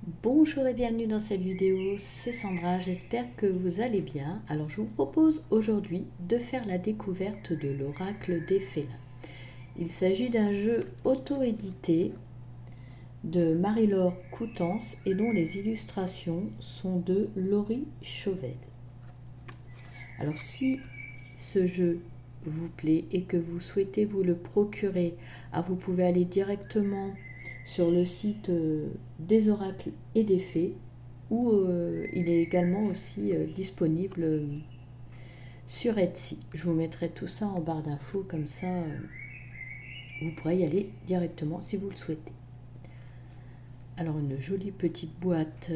Bonjour et bienvenue dans cette vidéo, c'est Sandra, j'espère que vous allez bien. Alors je vous propose aujourd'hui de faire la découverte de l'oracle des félins. Il s'agit d'un jeu auto-édité de Marie-Laure Coutances et dont les illustrations sont de Laurie Chauvel. Alors si ce jeu vous plaît et que vous souhaitez vous le procurer, vous pouvez aller directement sur le site des oracles et des fées, où il est également aussi disponible sur Etsy. Je vous mettrai tout ça en barre d'infos, comme ça vous pourrez y aller directement si vous le souhaitez. Alors une jolie petite boîte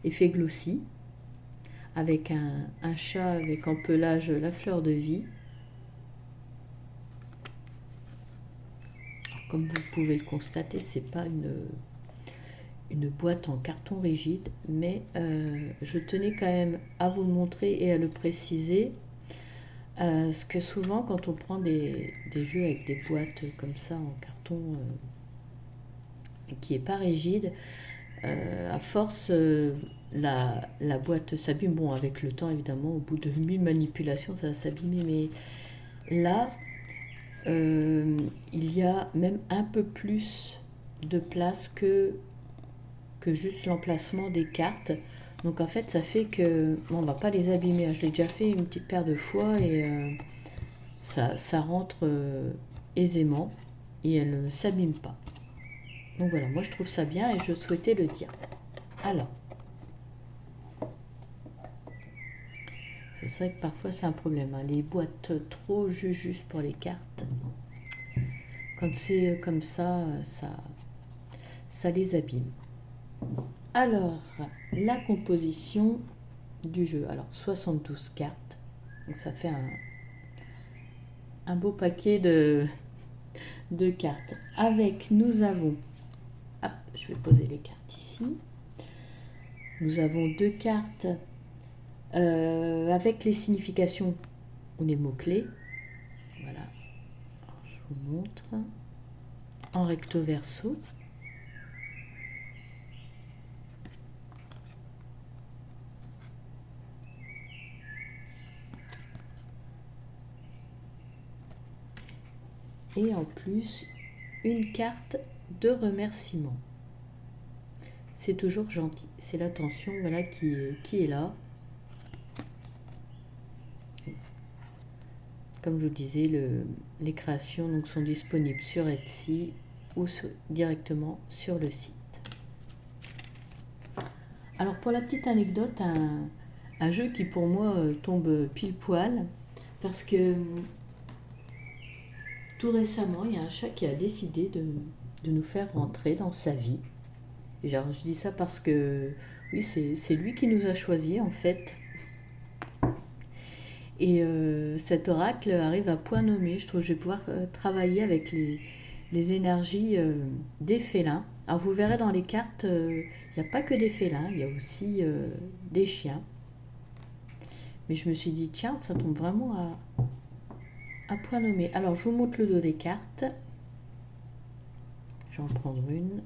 effet glossy, avec un chat avec en pelage la fleur de vie. Comme vous pouvez le constater, c'est pas une boîte en carton rigide, mais je tenais quand même à vous le montrer et à le préciser, parce que souvent quand on prend des jeux avec des boîtes comme ça en carton qui n'est pas rigide, à force la boîte s'abîme. Bon, avec le temps évidemment, au bout de 1000 manipulations ça va s'abîmer, mais là il y a même un peu plus de place que juste l'emplacement des cartes. Donc en fait, ça fait que on va pas les abîmer. Je l'ai déjà fait une petite paire de fois et ça rentre aisément et elle ne s'abîme pas. Donc voilà, moi je trouve ça bien et je souhaitais le dire. Alors, c'est vrai que parfois c'est un problème, hein. Les boîtes trop juste pour les cartes, quand c'est comme ça les abîme. Alors, la composition du jeu. Alors, 72 cartes. Donc, ça fait un beau paquet de cartes. Avec, nous avons... Hop, je vais poser les cartes ici. Nous avons deux cartes avec les significations ou les mots-clés. Voilà. Alors, je vous montre. En recto verso. Et en plus, une carte de remerciement. C'est toujours gentil. C'est l'attention, voilà, qui est là. Comme je vous disais, les créations donc, sont disponibles sur Etsy ou directement sur le site. Alors pour la petite anecdote, un jeu qui pour moi tombe pile poil, parce que tout récemment, il y a un chat qui a décidé de nous faire rentrer dans sa vie. Genre, je dis ça parce que oui, c'est lui qui nous a choisis en fait. Et cet oracle arrive à point nommé. Je trouve que je vais pouvoir travailler avec les énergies des félins. Alors vous verrez dans les cartes, il n'y a pas que des félins, il y a aussi des chiens. Mais je me suis dit, tiens, ça tombe vraiment à point nommé. Alors je vous montre le dos des cartes. Je vais en prendre une.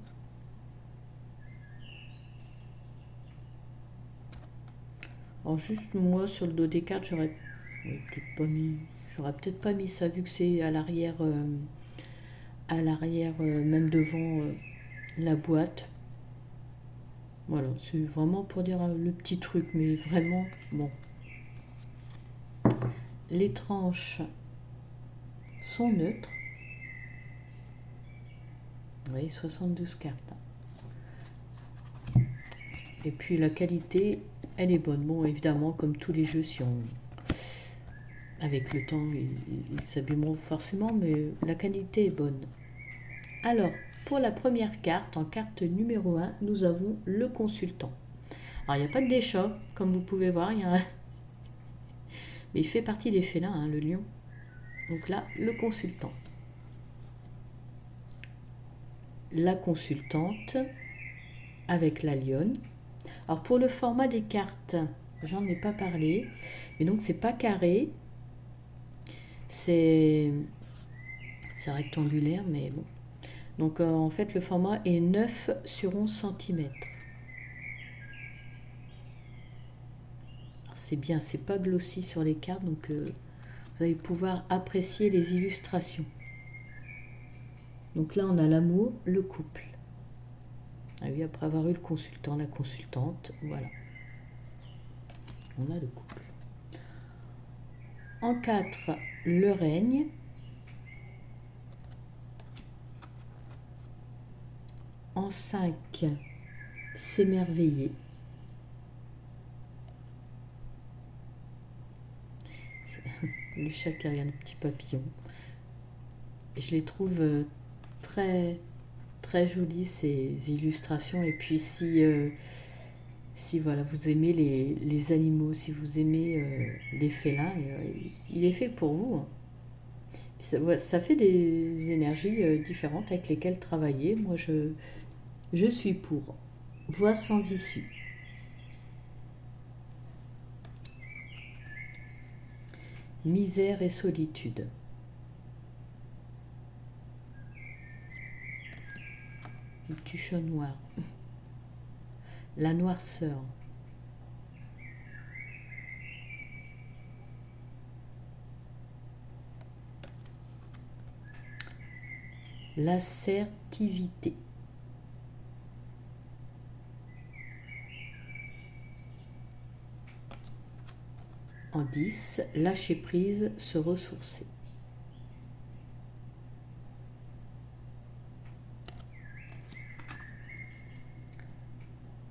Alors juste moi, sur le dos des cartes, j'aurais peut-être pas mis ça, vu que c'est à l'arrière, même devant la boîte. Voilà, c'est vraiment pour dire le petit truc, mais vraiment, bon. Les tranches sont neutres. Vous voyez, 72 cartes. Et puis la qualité, elle est bonne. Bon, évidemment, comme tous les jeux, si on... avec le temps, ils s'abîmeront forcément, mais la qualité est bonne. Alors, pour la première carte, en carte numéro 1, nous avons le consultant. Alors, il n'y a pas que des chats, comme vous pouvez voir, il y a un... mais il fait partie des félins, hein, le lion. Donc là, le consultant. La consultante avec la lionne. Alors pour le format des cartes, j'en ai pas parlé, mais donc c'est pas carré, c'est rectangulaire, mais bon. Donc en fait le format est 9 sur 11 cm. C'est bien, c'est pas glossy sur les cartes, donc vous allez pouvoir apprécier les illustrations. Donc là on a l'amour, le couple. Ah oui, après avoir eu le consultant, la consultante, voilà. On a le couple. En 4, le règne. En 5, s'émerveiller. Le chat qui a un petit papillon. Je les trouve très très jolies ces illustrations. Et puis si voilà, vous aimez les animaux, si vous aimez les félins, il est fait pour vous, hein. Ça fait des énergies différentes avec lesquelles travailler. Moi, je suis pour. Voix sans issue. Misère et solitude. Le petit chat noir. La noirceur. L'assertivité. En 10, lâcher prise, se ressourcer.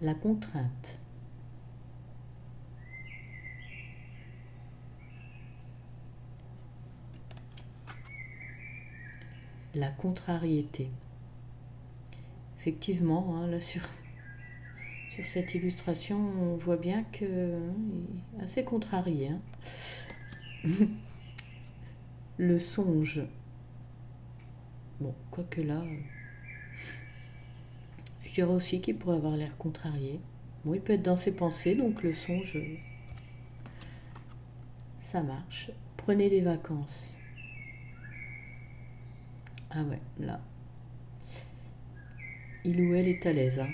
La contrainte. La contrariété. Effectivement, hein, là sur cette illustration, on voit bien qu'il est assez contrarié, hein. Le songe. Bon, quoique là, je dirais aussi qu'il pourrait avoir l'air contrarié. Bon, il peut être dans ses pensées, donc le songe, ça marche. Prenez des vacances. Ah ouais, là. Il ou elle est à l'aise, hein.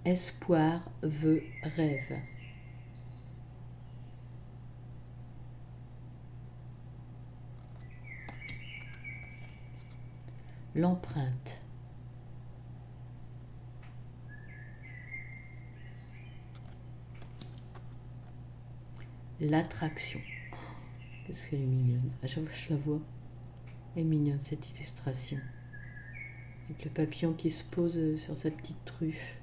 Espoir, vœu, rêve. L'empreinte. L'attraction. Qu'est-ce qu'elle est mignonne. À chaque fois que je la vois, elle est mignonne cette illustration. Avec le papillon qui se pose sur sa petite truffe.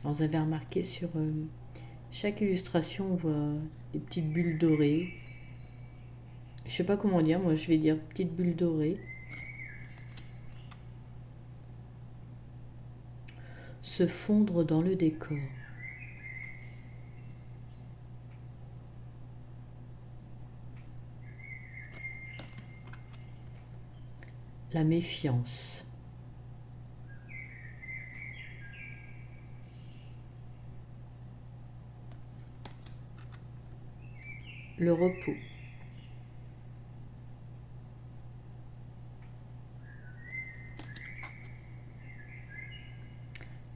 Alors, vous avez remarqué sur chaque illustration, on voit des petites bulles dorées. Je sais pas comment dire, moi je vais dire petites bulles dorées. Se fondre dans le décor. La méfiance. Le repos.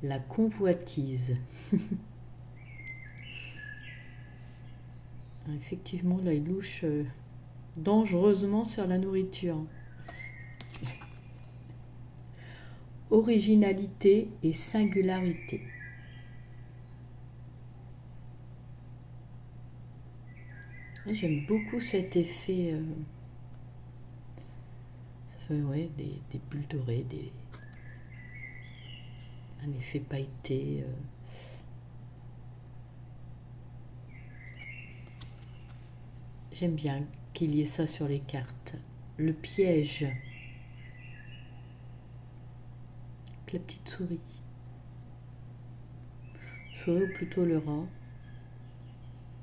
La convoitise. Effectivement, là, il louche dangereusement sur la nourriture. Originalité et singularité. J'aime beaucoup cet effet. Ça fait ouais, des bulles dorées, un effet pailleté. J'aime bien qu'il y ait ça sur les cartes. Le piège. Avec la petite souris. Souris ou plutôt le rat.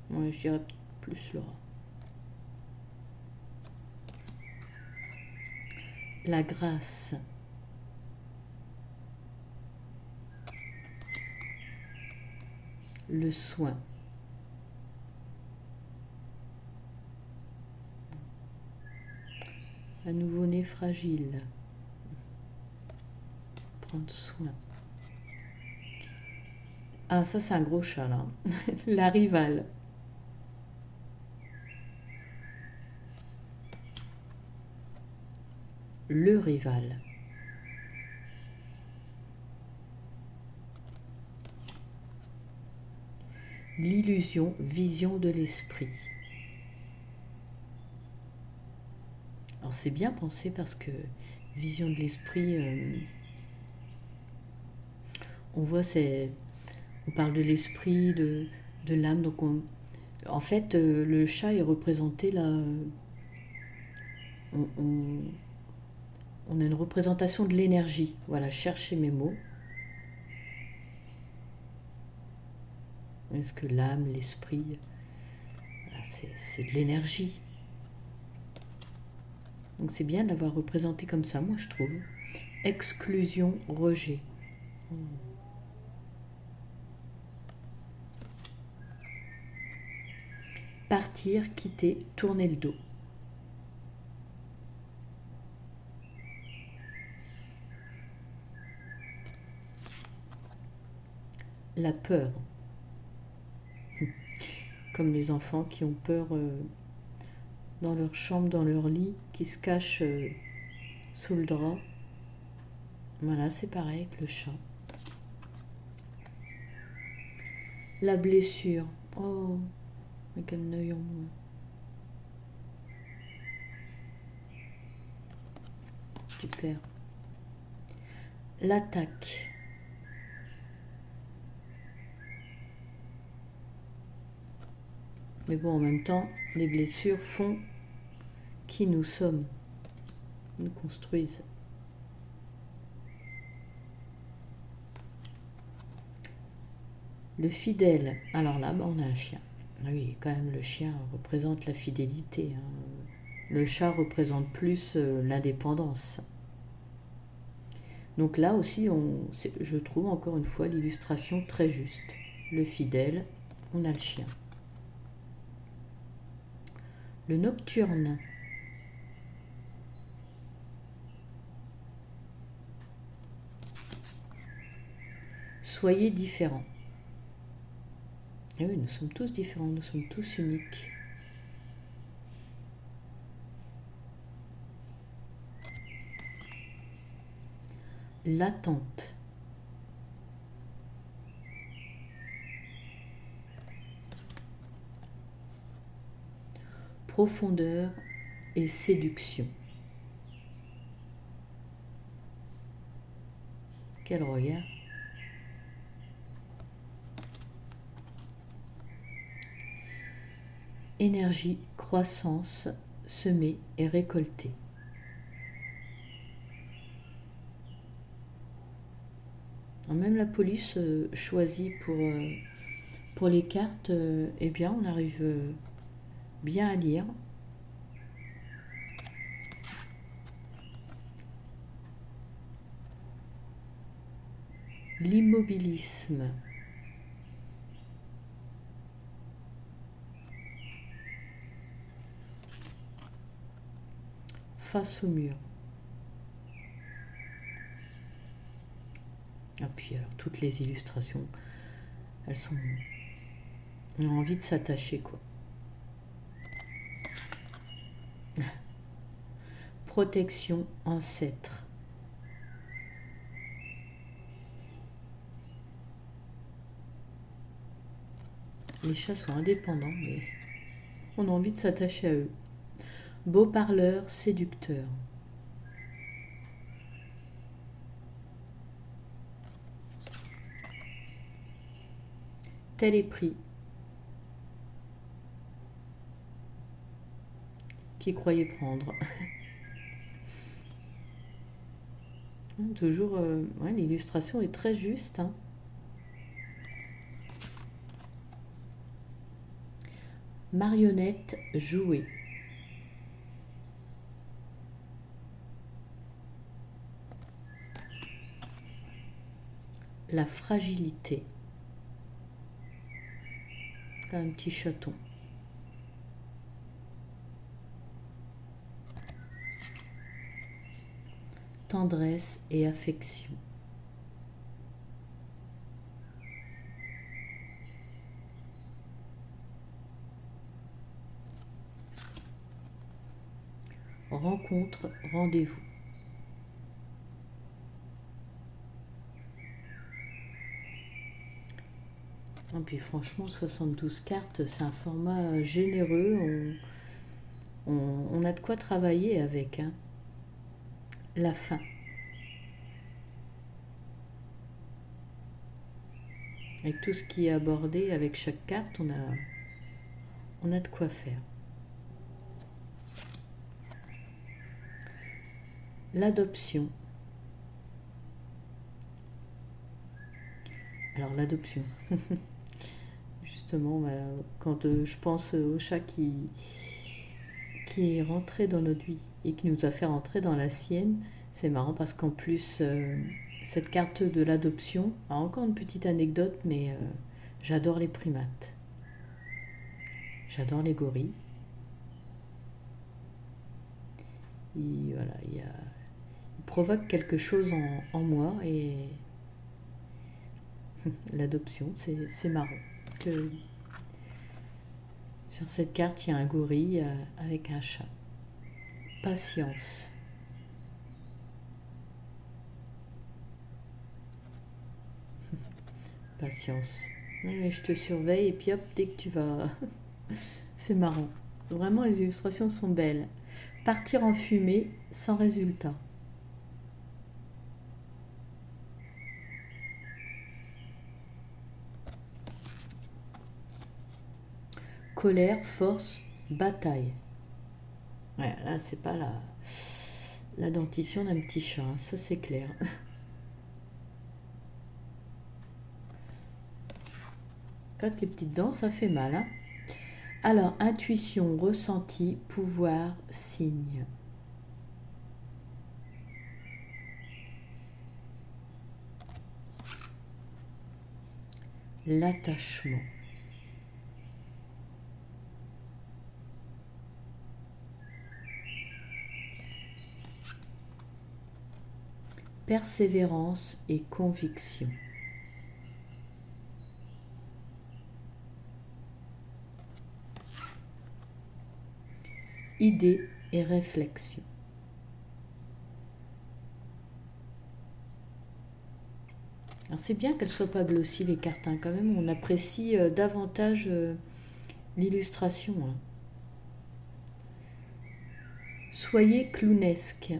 Ouais, je dirais plus le rat. La grâce. Le soin. Un nouveau-né fragile. Prendre soin. Ah, ça c'est un gros chat là. La rivale. Le rival. L'illusion, vision de l'esprit. Alors c'est bien pensé parce que vision de l'esprit, on voit, on parle de l'esprit, de l'âme. Donc en fait, le chat est représenté là. On, on a une représentation de l'énergie. Voilà, cherchez mes mots. Est-ce que l'âme, l'esprit, voilà, c'est de l'énergie. Donc c'est bien de l'avoir représenté comme ça, moi je trouve. Exclusion, rejet. Partir, quitter, tourner le dos. La peur. Comme les enfants qui ont peur dans leur chambre, dans leur lit, qui se cachent sous le drap. Voilà, c'est pareil avec le chat. La blessure. Oh, avec un œil en moins. Super. L'attaque. Mais bon, en même temps, les blessures font qui nous sommes, nous construisent. Le fidèle. Alors là, on a un chien. Ah oui, quand même, le chien représente la fidélité. Le chat représente plus l'indépendance. Donc là aussi, je trouve encore une fois l'illustration très juste. Le fidèle, on a le chien. Le nocturne. Soyez différents. Et oui, nous sommes tous différents, nous sommes tous uniques. L'attente. Profondeur et séduction. Quel regard. Énergie, croissance, semer et récolter. Alors même la police choisit pour les cartes, eh bien on arrive bien à lire. L'immobilisme. Face au mur. Et puis alors toutes les illustrations, elles sont... On a envie de s'attacher quoi. Protection, ancêtre. Les chats sont indépendants, mais on a envie de s'attacher à eux. Beau parleur, séducteur. Tel est pris. Qui croyait prendre. Toujours, ouais, l'illustration est très juste. Hein. Marionnette jouée. La fragilité. Comme un petit chaton. tendresse et affection. Rencontre, rendez-vous. Et puis franchement, 72 cartes, c'est un format généreux. On a de quoi travailler avec, hein. La fin. Avec tout ce qui est abordé avec chaque carte, on a de quoi faire. L'adoption. Alors l'adoption. Justement, quand je pense au chat qui est rentré dans notre vie et qui nous a fait rentrer dans la sienne, c'est marrant parce qu'en plus, cette carte de l'adoption, encore une petite anecdote, mais j'adore les primates. J'adore les gorilles. Voilà, il provoque quelque chose en moi et l'adoption, c'est marrant. Que sur cette carte, il y a un gorille avec un chat. Patience. Patience. Mais je te surveille et puis hop, dès que tu vas... C'est marrant. Vraiment, les illustrations sont belles. Partir en fumée sans résultat. Colère, force, bataille. Ouais, là, c'est pas la dentition d'un petit chat, hein, ça c'est clair. Quand les petites dents, ça fait mal, hein. Alors, intuition, ressenti, pouvoir, signe. L'attachement. Persévérance et conviction. Idée et réflexion. Alors c'est bien qu'elles ne soient pas glossies les cartes, hein, quand même, on apprécie davantage l'illustration, hein. Soyez clownesque.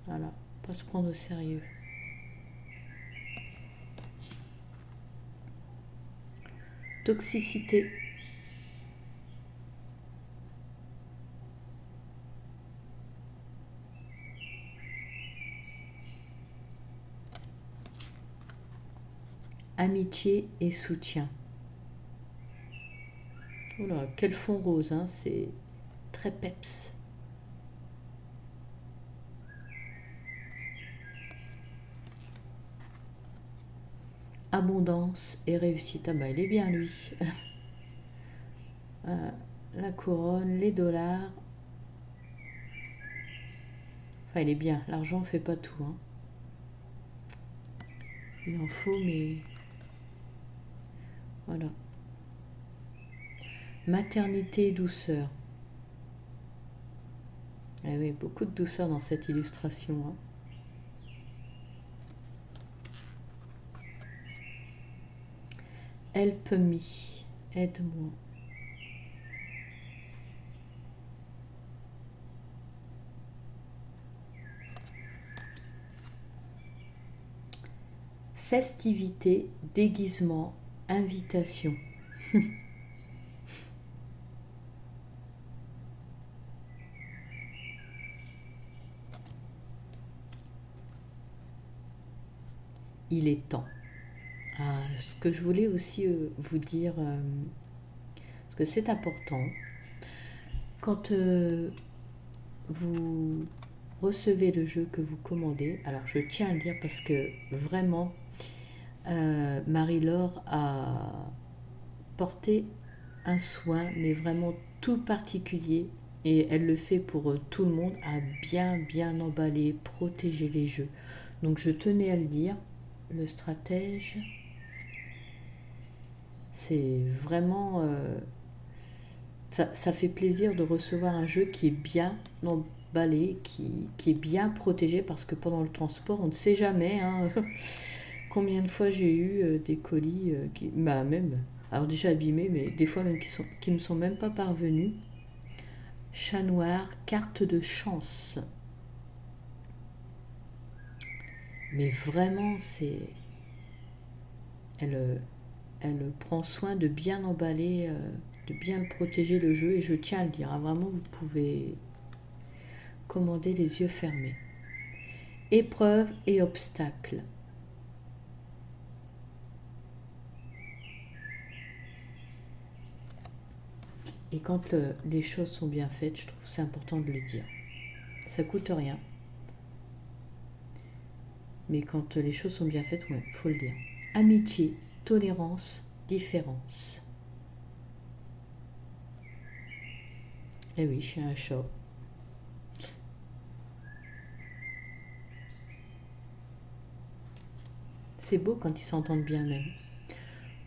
Voilà, pas se prendre au sérieux. Toxicité. Amitié et soutien. Oh là, quel fond rose, hein, c'est très peps. Abondance et réussite. Ah bah il est bien lui. La couronne, les dollars. Enfin il est bien, l'argent ne fait pas tout, hein. Il en faut, mais voilà. Maternité et douceur. Ah oui, beaucoup de douceur dans cette illustration, hein. Help me, aide-moi. Festivité, déguisement, invitation. Il est temps. Ah, ce que je voulais aussi vous dire, parce que c'est important, quand vous recevez le jeu que vous commandez, alors je tiens à le dire parce que vraiment, Marie-Laure a porté un soin, mais vraiment tout particulier et elle le fait pour tout le monde, à bien emballer, protéger les jeux. Donc je tenais à le dire, le stratège, c'est vraiment... ça fait plaisir de recevoir un jeu qui est bien emballé, qui est bien protégé, parce que pendant le transport, on ne sait jamais hein, combien de fois j'ai eu des colis qui... Bah même, alors déjà abîmés, mais des fois même qui ne sont même pas parvenus. Chat noir, carte de chance. Mais vraiment, elle prend soin de bien emballer, de bien le protéger le jeu, et je tiens à le dire, hein, vraiment vous pouvez commander les yeux fermés. Épreuve et obstacles. Et quand les choses sont bien faites, je trouve que c'est important de le dire. Ça coûte rien. Mais quand les choses sont bien faites, ouais, faut le dire. Amitié, tolérance, différence. Eh oui, je suis un chat. C'est beau quand ils s'entendent bien même.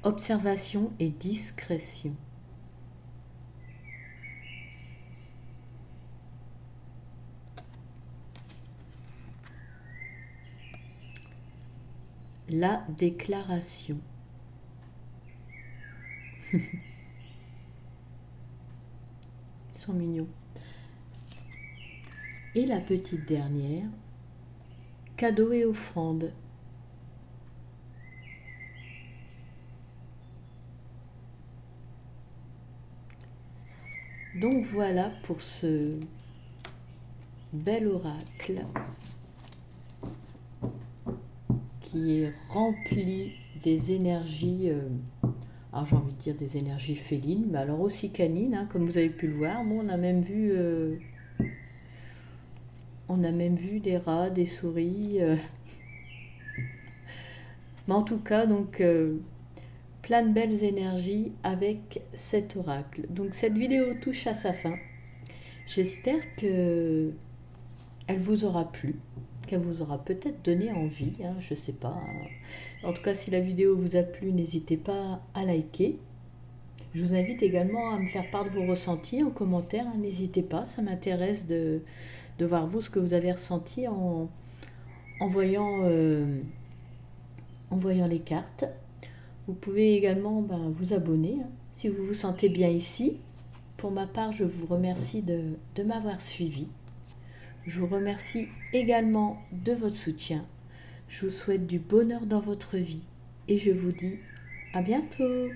Observation et discrétion. La déclaration. Ils sont mignons. Et la petite dernière, cadeau et offrande. Donc voilà pour ce bel oracle qui est rempli des énergies, alors j'ai envie de dire des énergies félines, mais alors aussi canines, hein, comme vous avez pu le voir. Bon, on a même vu des rats, des souris. Mais en tout cas, donc plein de belles énergies avec cet oracle. Donc cette vidéo touche à sa fin. J'espère que elle vous aura plu, qu'elle vous aura peut-être donné envie, hein, je sais pas. En tout cas, si la vidéo vous a plu, n'hésitez pas à liker. Je vous invite également à me faire part de vos ressentis en commentaire, hein, n'hésitez pas, ça m'intéresse de voir vous ce que vous avez ressenti en voyant les cartes. Vous pouvez également vous abonner hein, si vous vous sentez bien ici. Pour ma part, je vous remercie de m'avoir suivi. Je vous remercie également de votre soutien. Je vous souhaite du bonheur dans votre vie et je vous dis à bientôt.